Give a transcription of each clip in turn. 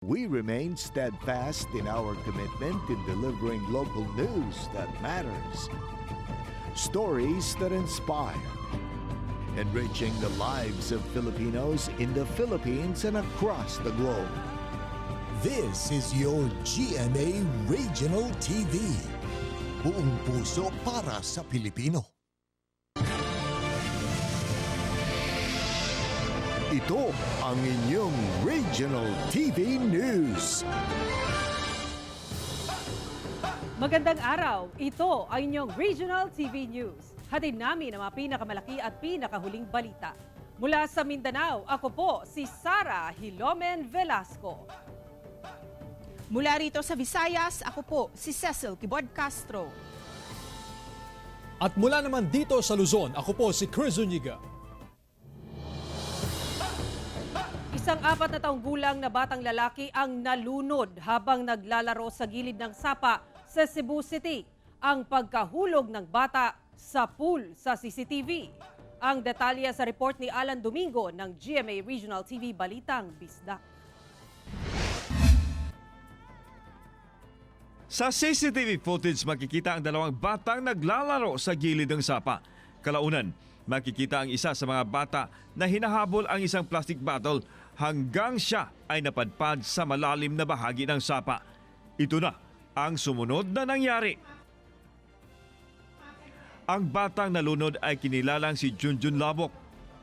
We remain steadfast in our commitment in delivering local news that matters. Stories that inspire. Enriching the lives of Filipinos in the Philippines and across the globe. This is your GMA Regional TV. Buong puso para sa Pilipino. Ito ang inyong Regional TV News. Magandang araw! Ito ang inyong Regional TV News. Hatid namin ang mga pinakamalaki at pinakahuling balita. Mula sa Mindanao, ako po si Sara Hilomen Velasco. Mula rito sa Visayas, ako po si Cecil Kibod Castro. At mula naman dito sa Luzon, ako po si Chris Zuniga. Isang 4 na taong gulang na batang lalaki ang nalunod habang naglalaro sa gilid ng sapa sa Cebu City. Ang pagkahulog ng bata sa pool sa CCTV. Ang detalye sa report ni Alan Domingo ng GMA Regional TV Balitang Bisdak. Sa CCTV footage makikita ang dalawang batang naglalaro sa gilid ng sapa. Kalaunan, makikita ang isa sa mga bata na hinahabol ang isang plastic bottle hanggang siya ay napadpad sa malalim na bahagi ng sapa. Ito na ang sumunod na nangyari. Ang batang nalunod ay kinilalang si Junjun Labok,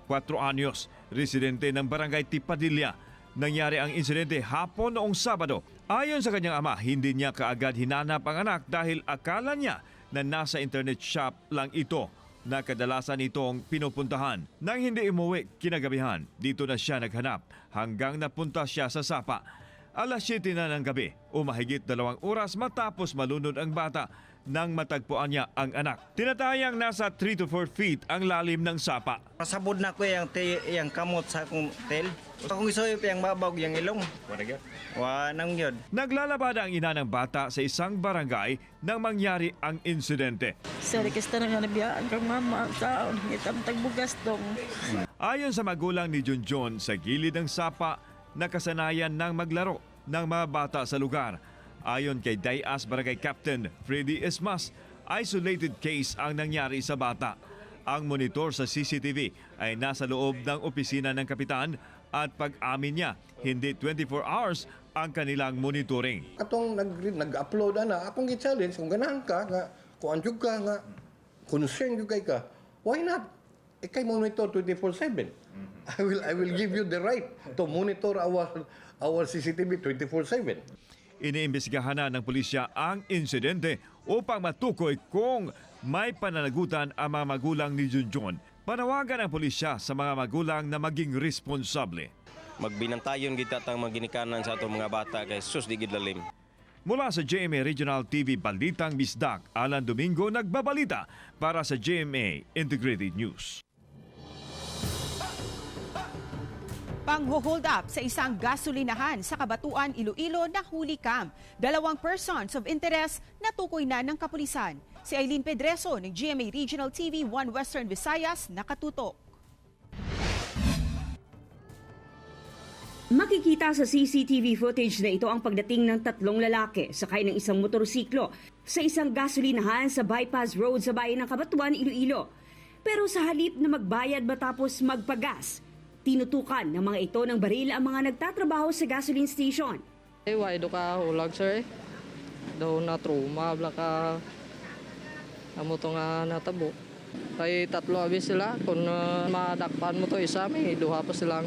4 anyos, residente ng barangay Tipadilla. Nangyari ang insidente hapon noong Sabado. Ayon sa kanyang ama, hindi niya kaagad hinanap ang anak dahil akala niya na nasa internet shop lang ito na kadalasan itong pinupuntahan. Nang hindi umuwi kinagabihan, dito na siya naghanap hanggang napunta siya sa sapa. Alas 7 na ng gabi o mahigit 2 oras matapos malunod ang bata nang matagpuan niya ang anak. Tinatayang nasa 3 to 4 feet ang lalim ng sapa. Pasabod na ko yung kamot sa akong tail. Kung isoy yung mabawag yung ilong. Wanang yun. Naglalabada ang ina ng bata sa isang barangay nang mangyari ang insidente. Sa requesta na nga nabiyaan kang mama, taon, itang tagbugas dong. Ayon sa magulang ni Junjun, sa gilid ng sapa, nakasanayan ng maglaro ng mga bata sa lugar. Ayon kay Dayas Barangay Captain Freddy Esmas, isolated case ang nangyari sa bata. Ang monitor sa CCTV ay nasa loob ng opisina ng kapitan at pag-amin niya, hindi 24 hours ang kanilang monitoring. Atong nag-upload na, akong i-challenge, kung ganahan ka, nga, kung anjog ka, nga, concern yung ka, why not? Ikay monitor 24/7. I will give you the right to monitor our CCTV 24/7. Iniimbestigahan na ng pulisya ang insidente upang matukoy kung may pananagutan ang mga magulang ni Junjun. Panawagan ang pulisya sa mga magulang na maging responsable. Magbinantayon kita tang maginikanan sa atong mga bata kay sus di gid lalim. Mula sa GMA Regional TV Balitang Bisdak, Alan Domingo nagbabalita para sa GMA Integrated News. Pang-hold up sa isang gasolinahan sa Kabatuan, Iloilo na huli camp. 2 persons of interest natukoy na ng kapulisan. Si Aileen Pedreso ng GMA Regional TV 1 Western Visayas nakatutok. Makikita sa CCTV footage na ito ang pagdating ng 3 lalaki sakay ng isang motorsiklo sa isang gasolinahan sa Bypass Road sa bayan ng Kabatuan, Iloilo. Pero sa halip na magbayad matapos magpagas, tinutukan ng mga ito ng baril ang mga nagtatrabaho sa gasoline station. Why do ka hulag, sir? Daw na trauma, bla ka amo to nga natabo. Kay 3 abis sila, kung madakpan mo to isa, may 2 pa silang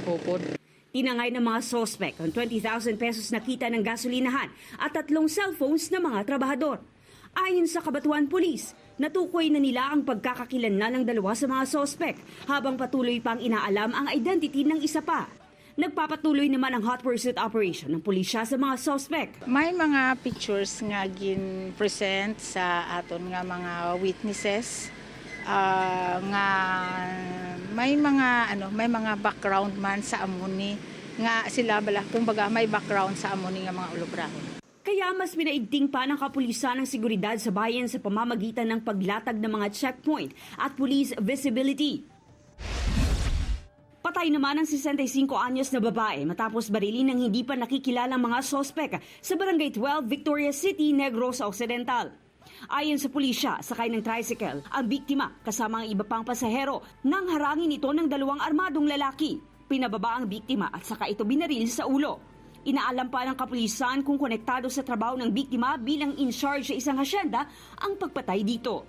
upod. Tinangay ng mga sospek ang 20,000 pesos na kita ng gasolinahan at 3 cellphones ng mga trabahador. Ayon sa Kabatuan Police, natukoy na nila ang pagkakakilanlan ng 2 sa mga sospek habang patuloy pang inaalam ang identity ng isa pa. Nagpapatuloy naman ang hot pursuit operation ng pulisya sa mga sospek. May mga pictures nga gin-present sa aton nga mga witnesses nga may mga background man sa amuni nga sila bala kumbaga may background sa amuni nga mga ulubrahon. Kaya mas pinaigting pa ng kapulisan ng seguridad sa bayan sa pamamagitan ng paglatag ng mga checkpoint at police visibility. Napatay naman ang 65 anyos na babae matapos barilin ng hindi pa nakikilalang mga sospek sa Barangay 12, Victoria City, Negros Occidental. Ayon sa pulisya, sakay ng tricycle ang biktima kasama ang iba pang pasahero nang harangin ito ng 2 armadong lalaki. Pinababa ang biktima at saka ito binaril sa ulo. Inaalam pa ng kapulisan kung konektado sa trabaho ng biktima bilang in charge sa isang hasyenda ang pagpatay dito.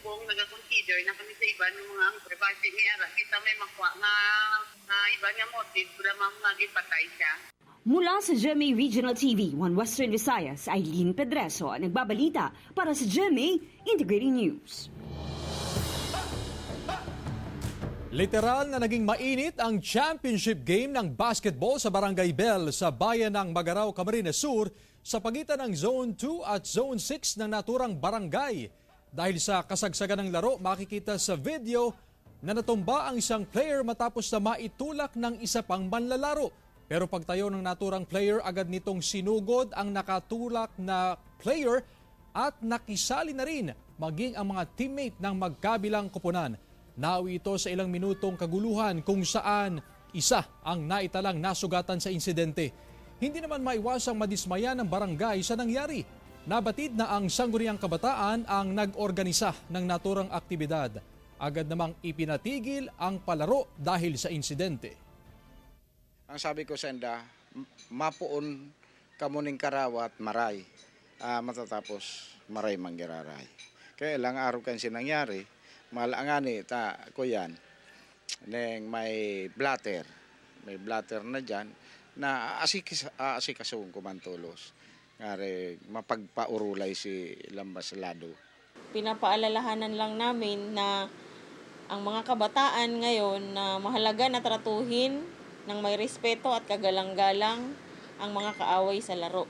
Kung nag-consider na kami sa iba ng mga ang private niya, kita may makuha na iba niya motive na mga gipatay siya. Mula sa GMA Regional TV, One Western Visayas, Aileen Pedreso, nagbabalita para sa GMA Integrated News. Literal na naging mainit ang championship game ng basketball sa Barangay Bell sa bayan ng Magaraw, Camarines Sur sa pagitan ng Zone 2 at Zone 6 ng naturang barangay. Dahil sa kasagsagan ng laro, makikita sa video na natumba ang isang player matapos na maitulak ng isa pang manlalaro. Pero pagtayo ng naturang player, agad nitong sinugod ang nakatulak na player at nakisali na rin maging ang mga teammate ng magkabilang koponan. Nawi ito sa ilang minutong kaguluhan kung saan isa ang naitalang nasugatan sa insidente. Hindi naman maiwasang madismaya ng barangay sa nangyari. Nabatid na ang sangguniang kabataan ang nag-organisa ng naturang aktibidad. Agad namang ipinatigil ang palaro dahil sa insidente. Ang sabi ko sa enda, mapuon kamuning karawat maray. Matatapos maray manggiraray. Kaya ilang araw kan sinangyari, malangani ta ko yan, neng may blatter na dyan, na asikasong kumantulos. Ngari, mapagpaurulay si Lambas Lado. Pinapaalalahanan lang namin na ang mga kabataan ngayon na mahalaga na tratuhin ng may respeto at kagalang-galang ang mga kaaway sa laro.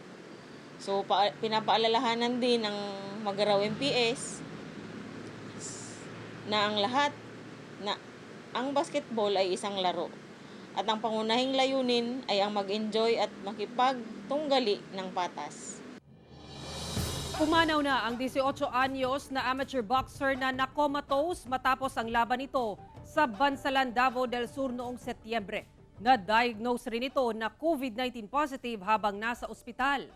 So pinapaalalahanan din ng Magaraw MPS na ang basketball ay isang laro. At ang pangunahing layunin ay ang mag-enjoy at makipagtunggali ng patas. Pumanaw na ang 18 anyos na amateur boxer na nakomatose matapos ang laban nito sa Bansalan, Davao del Sur noong Setyembre. Na-diagnose rin ito na COVID-19 positive habang nasa ospital.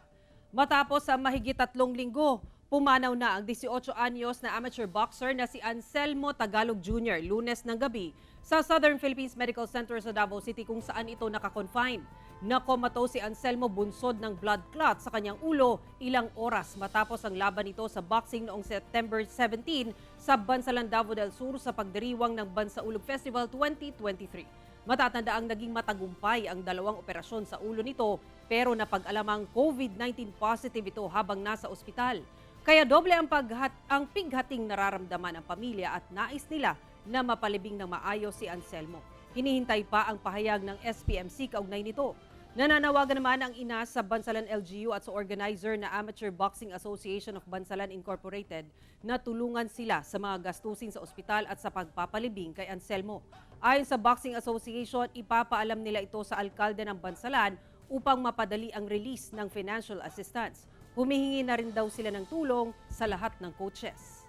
Matapos ang mahigit 3 linggo, pumanaw na ang 18 anyos na amateur boxer na si Anselmo Tagalog Jr. Lunes ng gabi sa Southern Philippines Medical Center sa Davao City kung saan ito nakakonfine. Nakomatose si Anselmo bunsod ng blood clot sa kanyang ulo ilang oras matapos ang laban nito sa boxing noong September 17 sa Bansalan, Davao del Sur sa pagdiriwang ng Bansaulog Festival 2023. Matatanda ang naging matagumpay ang 2 operasyon sa ulo nito pero napag-alamang COVID-19 positive ito habang nasa ospital. Kaya doble ang pighating nararamdaman ng pamilya at nais nila na mapalibing ng maayos si Anselmo. Hinihintay pa ang pahayag ng SPMC kaugnay nito. Nananawagan naman ang ina sa Bansalan LGU at sa organizer na Amateur Boxing Association of Bansalan Incorporated na tulungan sila sa mga gastusin sa ospital at sa pagpapalibing kay Anselmo. Ayon sa Boxing Association, ipapaalam nila ito sa alkalde ng Bansalan upang mapadali ang release ng financial assistance. Humihingi na rin daw sila ng tulong sa lahat ng coaches.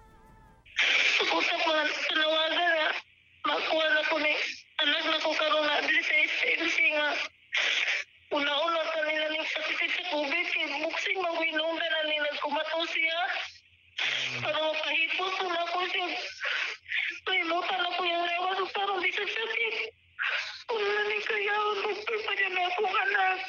Usap mga tanawagan na makuha na po ni anak na ko karoon na dili sa SMC nga una-una kanila ning sakit sa COVID kay boxing magwinungdan na ni nagkumato siya para mapahipos na ko siya paimutan na ko yung rewas para di sa sakit wala ni kaya magpapaya na akong anak.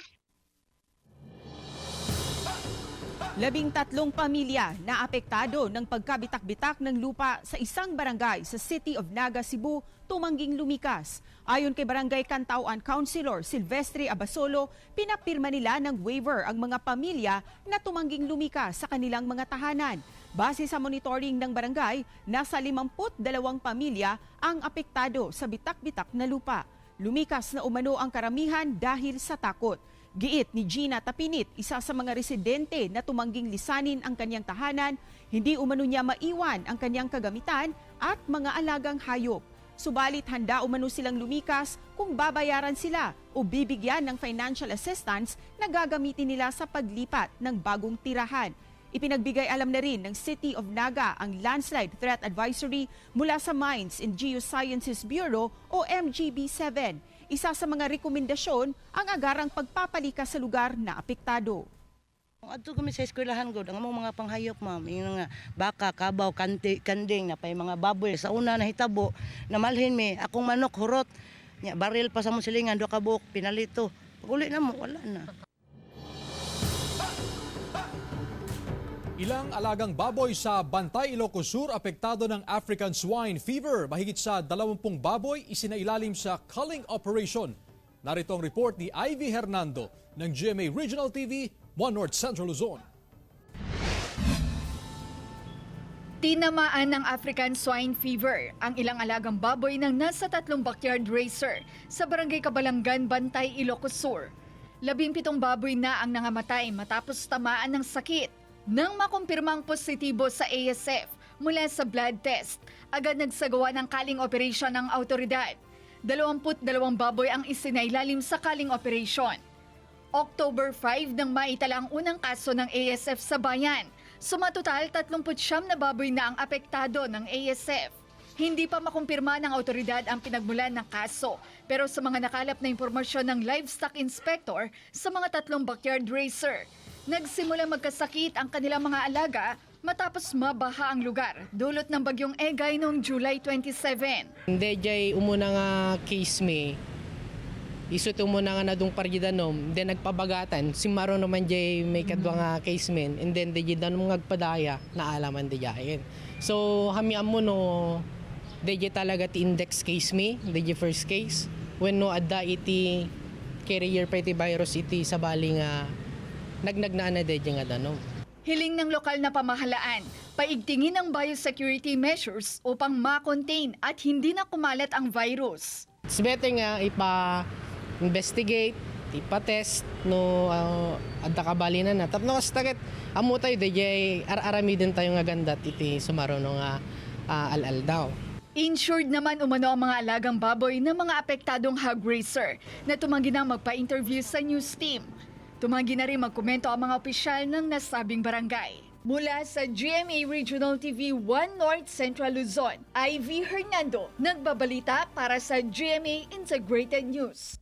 13 pamilya na apektado ng pagkabitak-bitak ng lupa sa isang barangay sa City of Naga, Cebu, tumangging lumikas. Ayon kay Barangay Kantauan Councilor Silvestre Abasolo, pinapirma nila ng waiver ang mga pamilya na tumangging lumikas sa kanilang mga tahanan. Base sa monitoring ng barangay, nasa 52 pamilya ang apektado sa bitak-bitak na lupa. Lumikas na umano ang karamihan dahil sa takot. Giit ni Gina Tapinit, isa sa mga residente na tumangging lisanin ang kanyang tahanan, hindi umano niya maiwan ang kanyang kagamitan at mga alagang hayop. Subalit handa umano silang lumikas kung babayaran sila o bibigyan ng financial assistance na gagamitin nila sa paglipat ng bagong tirahan. Ipinagbigay alam na rin ng City of Naga ang landslide threat advisory mula sa Mines and Geosciences Bureau o MGB-7. Isa sa mga rekomendasyon ang agarang pagpapalikas sa lugar na apektado. Adto kami sa eskwelahan gud ang among mga panghayop ma'am, yung nga baka, kabaw, kanding na pay mga baboy sa una nahitabo namalhin mi akong manok hurot nya baril pa sa mong silingan do ka buok pinalito. Pag uli na mo wala na. Ilang alagang baboy sa Bantay, Ilocos Sur apektado ng African Swine Fever. Mahigit sa 20 baboy isinailalim sa culling operation. Narito ang report ni Ivy Hernando ng GMA Regional TV, 1 North Central Luzon. Tinamaan ng African Swine Fever ang ilang alagang baboy ng nasa 3 backyard racer sa Barangay Kabalangan, Bantay, Ilocos Sur. 17 baboy na ang nangamatay matapos tamaan ng sakit. Nang makumpirmang positibo sa ASF mula sa blood test, agad nagsagawa ng culling operation ng autoridad. 22 baboy ang isinailalim sa culling operation. October 5 nang maitala ang unang kaso ng ASF sa bayan. Sumatotal 39 na baboy na ang apektado ng ASF. Hindi pa makumpirma ng autoridad ang pinagmulan ng kaso, pero sa mga nakalap na impormasyon ng livestock inspector sa mga 3 backyard racer, nagsimula magkasakit ang kanilang mga alaga matapos mabaha ang lugar dulot ng bagyong Egay noong July 27. Hindi jay umuna nga case me. Isut umuna nga na dung pargidanom, then nagpabagatan. Si Maro naman jay may kadwa nga case men, and then di danom ngagpadaya na alaman di jayin. So hamian mo no, di talaga ti index case me, di first case. When no adda iti carrier pa iti virus iti sa bali nga nagnagnaana de nga danom. Hiling ng lokal na pamahalaan, paigtingin ang biosecurity measures upang ma-contain at hindi na kumalat ang virus. It's better nga ipa-investigate, ipa-test no adda kabali na. Tapno kas taget amo tayo de ararami din tayo nga gandat iti sumaro no nga alal daw. Insured naman umano ang mga alagang baboy ng mga apektadong hog racer na tumanggi na magpa-interview sa news team. Tumanggi na rin magkomento ang mga opisyal ng nasabing barangay. Mula sa GMA Regional TV 1 North Central Luzon, Ivy Hernando, nagbabalita para sa GMA Integrated News.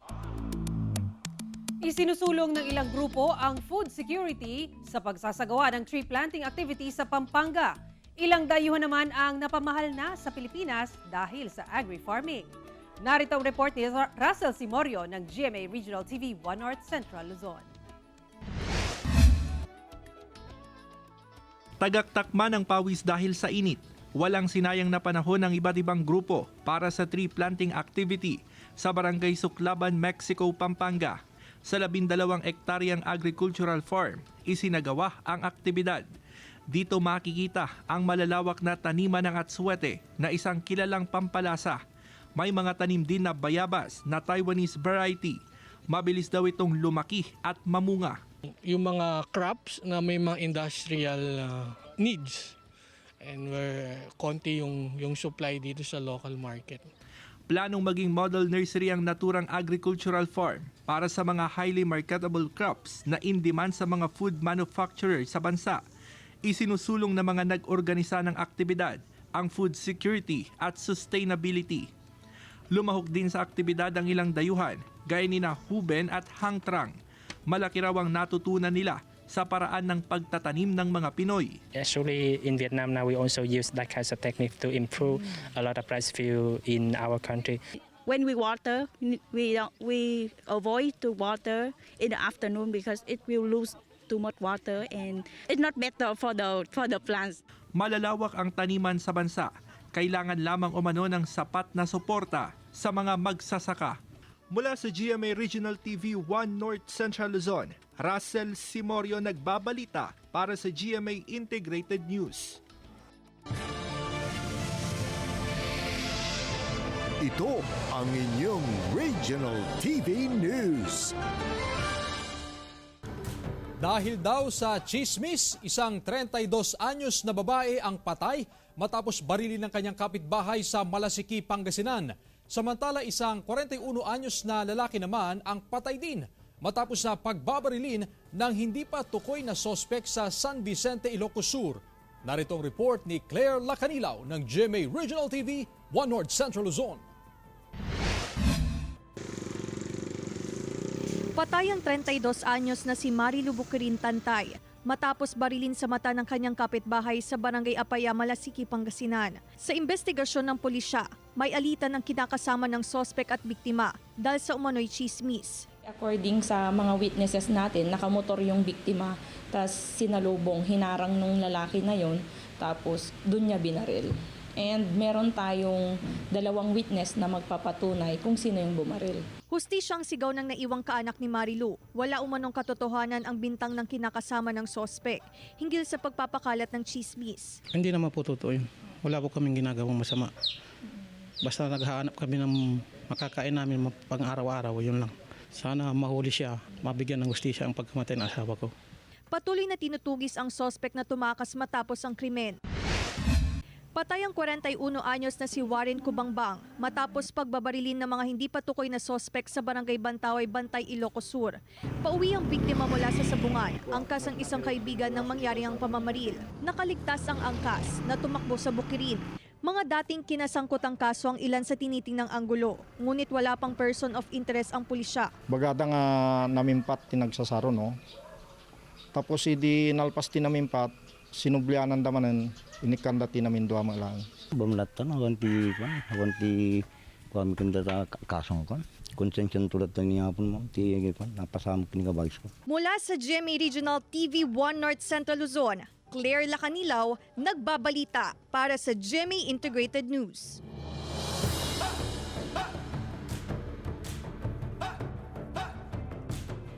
Isinusulong ng ilang grupo ang food security sa pagsasagawa ng tree planting activity sa Pampanga. Ilang dayuhan naman ang napamahal na sa Pilipinas dahil sa agri-farming. Narito ang report ni Russell Simorio ng GMA Regional TV 1 North Central Luzon. Tagaktakman ng pawis dahil sa init. Walang sinayang na panahon ng iba't ibang grupo para sa tree planting activity sa Barangay Suklaban, Mexico, Pampanga. Sa 12 ektaryang agricultural farm, isinagawa ang aktibidad. Dito makikita ang malalawak na taniman ng atswete na isang kilalang pampalasa. May mga tanim din na bayabas na Taiwanese variety. Mabilis daw itong lumaki at mamunga. Yung mga crops na may mga industrial needs and where konti yung supply dito sa local market. Planong maging model nursery ang naturang agricultural farm para sa mga highly marketable crops na in demand sa mga food manufacturer sa bansa. Isinusulong ng mga nag-organisa ng aktibidad ang food security at sustainability. Lumahok din sa aktibidad ang ilang dayuhan gaya ni na Huben at Hangtrang. Malaki raw ang natutunan nila sa paraan ng pagtatanim ng mga Pinoy. Actually, in Vietnam now we also use that kind of technique to improve a lot of rice field in our country. When we water, we avoid to water in the afternoon because it will lose too much water and it's not better for the plants. Malalawak ang taniman sa bansa. Kailangan lamang umano ng sapat na suporta sa mga magsasaka. Mula sa GMA Regional TV 1 North Central Luzon, Russell Simorio nagbabalita para sa GMA Integrated News. Ito ang inyong Regional TV News. Dahil daw sa chismis, isang 32 anyos na babae ang patay matapos barilin ng kanyang kapitbahay sa Malasiki, Pangasinan. Samantala, isang 41 anyos na lalaki naman ang patay din matapos na pagbabarilin ng hindi pa tukoy na sospek sa San Vicente, Ilocos Sur. Narito ang report ni Claire Lacanilaw ng GMA Regional TV 1 North Central Luzon. Patay ang 32 anyos na si Marilu Bukirin Tantay matapos barilin sa mata ng kanyang kapitbahay sa Barangay Apaya, Malasiki, Pangasinan. Sa investigasyon ng pulisya, may alitan ng kinakasama ng sospek at biktima dahil sa umano'y chismis. According sa mga witnesses natin, nakamotor yung biktima, tapos sinalubong, hinarang nung lalaki na yon, tapos dun niya binaril. And meron tayong 2 witness na magpapatunay kung sino yung bumaril. Hustisyang sigaw ng naiwang kaanak ni Marilu. Wala umanong katotohanan ang bintang ng kinakasama ng sospek hinggil sa pagpapakalat ng chismis. Hindi naman po totoo yun. Wala po kaming ginagawang masama. Basta naghahanap kami ng makakain namin pang-araw-araw, yun lang. Sana mahuli siya, mabigyan ng hustisya ang pagkamatay ng asawa ko. Patuloy na tinutugis ang sospek na tumakas matapos ang krimen. Patay ang 41 anyos na si Warren Kubangbang matapos pagbabarilin ng mga hindi patukoy na sospek sa Barangay Bantaway, Bantay, Ilocos Sur. Pauwi ang biktima mula sa sabungan, angkas ang isang kaibigan ng mangyari ang pamamaril. Nakaligtas ang angkas na tumakbo sa Bukirin. Mga dating kinasangkot ang kaso ang ilan sa tinitingnang anggulo, ngunit wala pang person of interest ang pulisya. Bagada nga namimpat tinagsasaro, no? Tapos hindi nalpas tinamimpat, sinublianan damanan, inikanda tinamin duwa lang. Bamlatan, awanti kami kanda kasong kan. Konsensyon tulad ng niya po mo, napasama pinagabagis ko. Mula sa GMA Regional TV 1 North Central Luzon, Claire Lacanilaw, nagbabalita para sa GMA Integrated News.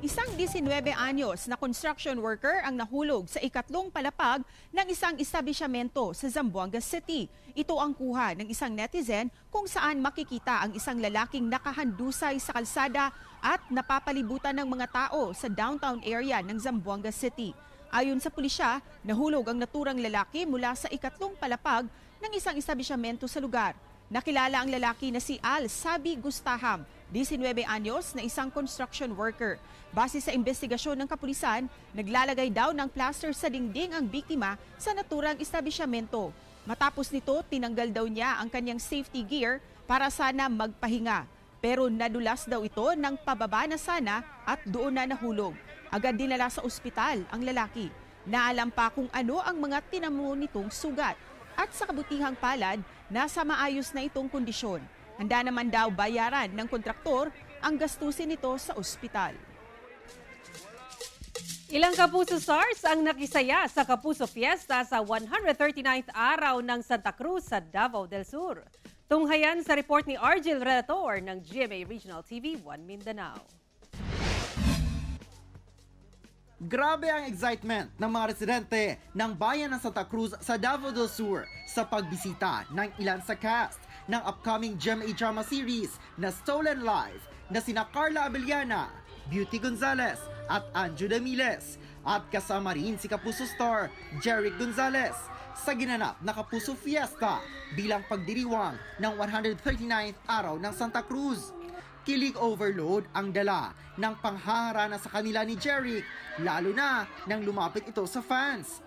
Isang 19 anyos na construction worker ang nahulog sa ikatlong palapag ng isang establishmento sa Zamboanga City. Ito ang kuha ng isang netizen kung saan makikita ang isang lalaking nakahandusay sa kalsada at napapalibutan ng mga tao sa downtown area ng Zamboanga City. Ayon sa pulisya, nahulog ang naturang lalaki mula sa ikatlong palapag ng isang establishmento sa lugar. Nakilala ang lalaki na si Al Sabi Gustaham, 19 anyos na isang construction worker. Base sa investigasyon ng kapulisan, naglalagay daw ng plaster sa dingding ang biktima sa naturang establishmento. Matapos nito, tinanggal daw niya ang kanyang safety gear para sana magpahinga. Pero nadulas daw ito ng pababa na sana at doon na nahulog. Agad dinala sa ospital ang lalaki. Naalam pa kung ano ang mga tinamo nitong sugat. At sa kabutihang palad, nasa maayos na itong kondisyon. Handa naman daw bayaran ng kontraktor ang gastusin nito sa ospital. Ilang Kapuso Stars ang nakisaya sa Kapuso Fiesta sa 139th araw ng Santa Cruz sa Davao del Sur. Tunghayan sa report ni Argel Relator ng GMA Regional TV 1 Mindanao. Grabe ang excitement ng mga residente ng bayan ng Santa Cruz sa Davao del Sur sa pagbisita ng ilan sa cast ng upcoming GMA drama series na Stolen Life na sina Carla Abellana, Beauty Gonzalez at Anjo Damiles at kasama rin si Kapuso star Jeric Gonzalez sa ginanap na Kapuso Fiesta bilang pagdiriwang ng 139th araw ng Santa Cruz. Kilig overload ang dala ng panghaharana sa kanila ni Jeric, lalo na nang lumapit ito sa fans.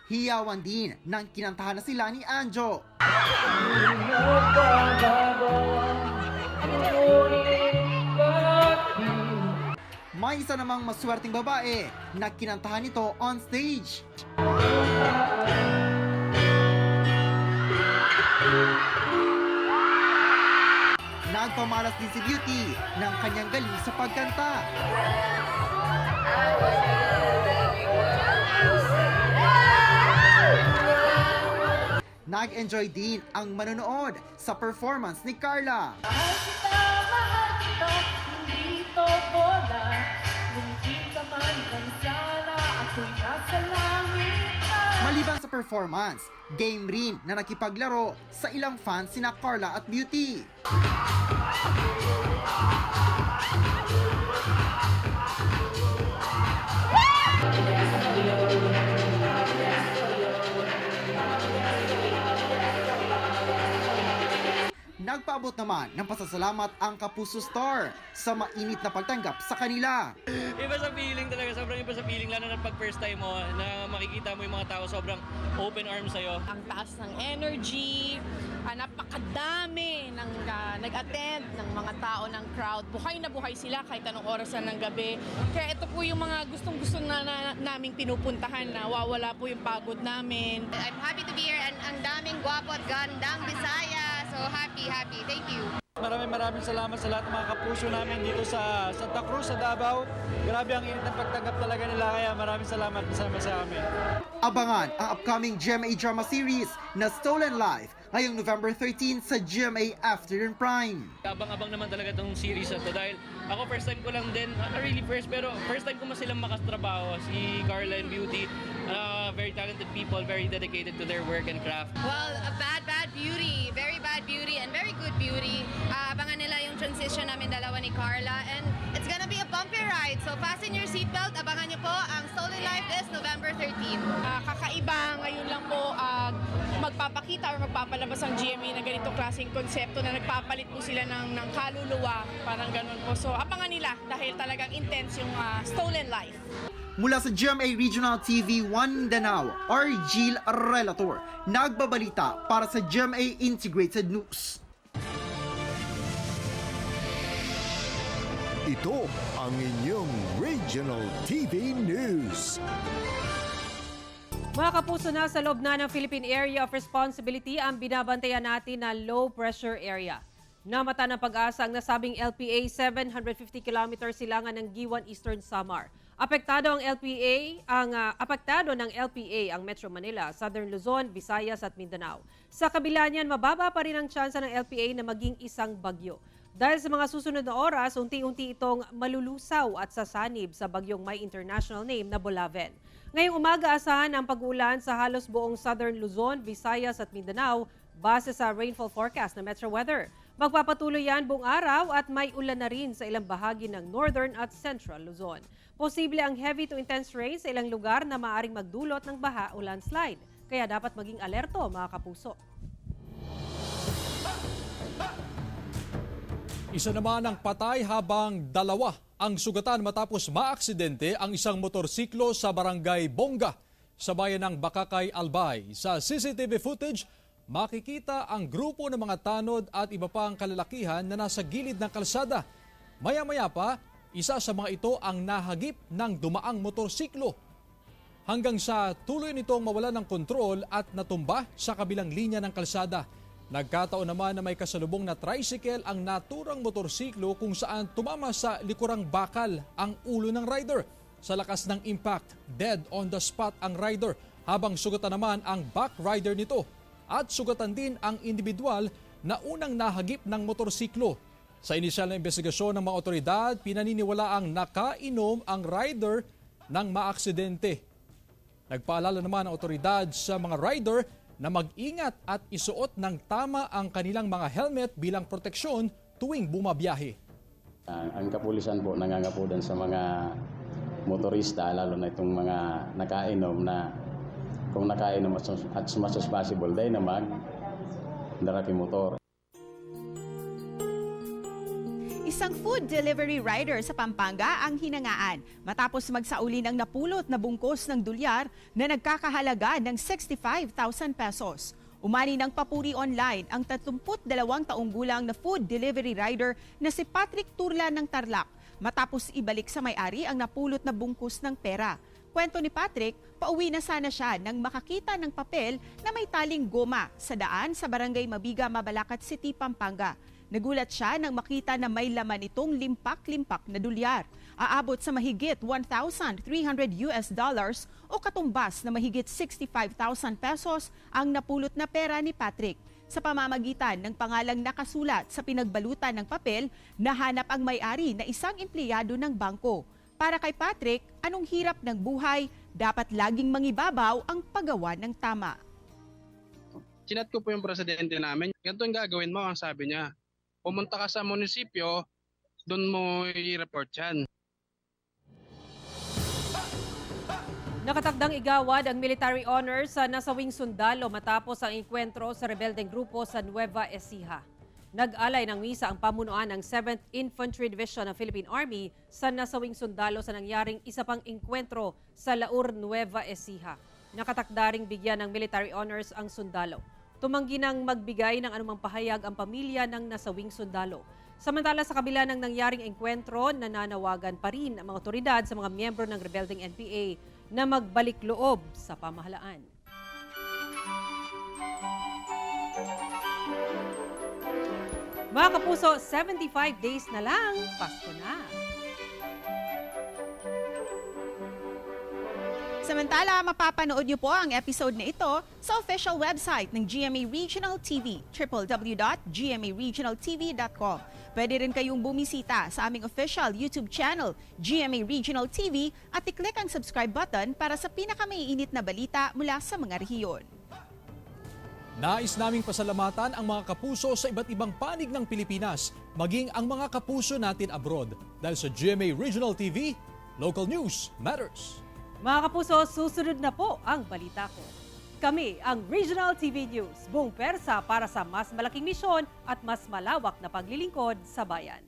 Hiyawan din nang kinantahan na sila ni Anjo. May isa namang maswerteng babae na kinantahan nito on stage. Nagpamalas din si Beauty ng kanyang galing sa pagkanta. Nag-enjoy din ang manonood sa performance ni Carla. Maliban sa performance, game rin na nakipaglaro sa ilang fans sina Carla at Beauty. Nagpaabot naman ng pasasalamat ang Kapuso Star sa mainit na pagtanggap sa kanila. Iba sa feeling talaga, sobrang iba sa feeling, lalo na pag first time mo na makikita mo yung mga tao sobrang open arms sa'yo. Ang taas ng energy, napakadami ng nag-attend ng mga tao ng crowd. Buhay na buhay sila kahit anong orasan ng gabi. Kaya ito po yung mga gustong-gusto na naming pinupuntahan na wawala po yung pagod namin. I'm happy to be here and ang daming gwapo at gandang Bisaya. So happy. Thank you. Maraming salamat sa lahat ng mga kapuso namin dito sa Santa Cruz, sa Davao. Grabe ang init ng pagtanggap talaga nila, kaya maraming salamat sa amin. Abangan ang upcoming GMA drama series na Stolen Life ngayong November 13 sa GMA Afternoon Prime. Abang-abang naman talaga itong series na to dahil ako first time ko lang din, really first, pero first time ko mas silang makatrabaho, si Carla and Beauty. Very talented people, very dedicated to their work and craft. Well, a bad beauty. Very bad beauty and very good beauty. Abangan nila yung transition namin dalawa ni Carla and it's gonna be a bumpy ride. So fasten your seatbelt. Abangan niyo po ang Stolen Life this November 13. Kakaiba ngayon lang po magpapakita or magpapalabas ang GMA na ganitong klaseng konsepto na nagpapalit po sila ng kaluluwa. Parang ganun po. So abangan nila dahil talagang intense yung Stolen Life. Mula sa GMA Regional TV 1 Mindanao, Argil Relator, nagbabalita para sa GMA Integrated News. Ito ang inyong Regional TV News. Mga kapuso, na sa loob na ng Philippine Area of Responsibility ang binabantayan natin na low pressure area. Namata ng pag-asa ang nasabing LPA 750 km silangan ng Giwan Eastern Samar. Apektado ng LPA ang Metro Manila, Southern Luzon, Visayas at Mindanao. Sa kabila niyan, mababa pa rin ang tsansa ng LPA na maging isang bagyo. Dahil sa mga susunod na oras, unti-unti itong malulusaw at sasanib sa bagyong may international name na Bolaven. Ngayong umaga, asahan ang pag-ulan sa halos buong Southern Luzon, Visayas at Mindanao base sa rainfall forecast ng Metro Weather. Magpapatuloy yan buong araw at may ulan na rin sa ilang bahagi ng Northern at Central Luzon. Posible ang heavy to intense rain sa ilang lugar na maaaring magdulot ng baha o landslide. Kaya dapat maging alerto, mga kapuso. Isa naman ang patay habang dalawa ang sugatan matapos maaksidente ang isang motorsiklo sa barangay Bongga sa bayan ng Bakakay, Albay. Sa CCTV footage, makikita ang grupo ng mga tanod at iba pang kalalakihan na nasa gilid ng kalsada. Maya-maya pa, isa sa mga ito ang nahagip ng dumaang motorsiklo. Hanggang sa tuloy nitong mawala ng kontrol at natumba sa kabilang linya ng kalsada. Nagkataon naman na may kasalubong na tricycle ang naturang motorsiklo kung saan tumama sa likurang bakal ang ulo ng rider. Sa lakas ng impact, dead on the spot ang rider habang sugatan naman ang back rider nito. At sugatan din ang individual na unang nahagip ng motorsiklo. Sa inisyal na investigasyon ng mga otoridad, pinaniniwalaang nakainom ang rider ng maaksidente. Nagpaalala naman ang otoridad sa mga rider na mag-ingat at isuot ng tama ang kanilang mga helmet bilang proteksyon tuwing bumabiyahe. Ang kapulisan po nangangapudan sa mga motorista, lalo na itong mga nakainom na kung nakainom at as much as possible, dahil na mag-daraki motor. Isang food delivery rider sa Pampanga ang hinangaan matapos magsauli ng napulot na bungkos ng dolyar na nagkakahalaga ng 65,000 pesos. Umani ng papuri online ang 32 taong gulang na food delivery rider na si Patrick Turla ng Tarlac matapos ibalik sa may-ari ang napulot na bungkos ng pera. Kwento ni Patrick, pauwi na sana siya nang makakita ng papel na may taling goma sa daan sa Barangay Mabiga, Mabalacat City, Pampanga. Nagulat siya nang makita na may laman itong limpak-limpak na dolyar. Aabot sa mahigit $1,300 o katumbas na mahigit 65,000 pesos ang napulot na pera ni Patrick. Sa pamamagitan ng pangalang nakasulat sa pinagbalutan ng papel, nahanap ang may-ari na isang empleyado ng bangko. Para kay Patrick, anong hirap ng buhay, dapat laging mangibabaw ang paggawa ng tama. Chinat ko po yung presidente namin. Ganito yung gagawin mo, ang sabi niya. Pumunta ka sa munisipyo, doon mo i-report yan. Nakatakdang igawad ang military honors sa nasawing sundalo matapos ang enkwentro sa rebeldeng grupo sa Nueva Ecija. Nag-alay ng misa ang pamunuan ng 7th Infantry Division ng Philippine Army sa nasawing sundalo sa nangyaring isa pang engkwentro sa Laur, Nueva Ecija. Nakatakdaring bigyan ng military honors ang sundalo. Tumanggi nang magbigay ng anumang pahayag ang pamilya ng nasawing sundalo. Samantala sa kabila ng nangyaring engkwentro, nananawagan pa rin ang mga otoridad sa mga miyembro ng rebelding NPA na magbalik loob sa pamahalaan. Mga kapuso, 75 days na lang, Pasko na. Samantala, mapapanood niyo po ang episode na ito sa official website ng GMA Regional TV, www.gmaregionaltv.com. Pwede rin kayong bumisita sa aming official YouTube channel, GMA Regional TV, at i-click ang subscribe button para sa pinakamaiinit na balita mula sa mga rehiyon. Nais naming pasalamatan ang mga kapuso sa iba't ibang panig ng Pilipinas, maging ang mga kapuso natin abroad. Dahil sa GMA Regional TV, local news matters. Mga kapuso, susunod na po ang balita ko. Kami ang Regional TV News, buong persa para sa mas malaking misyon at mas malawak na paglilingkod sa bayan.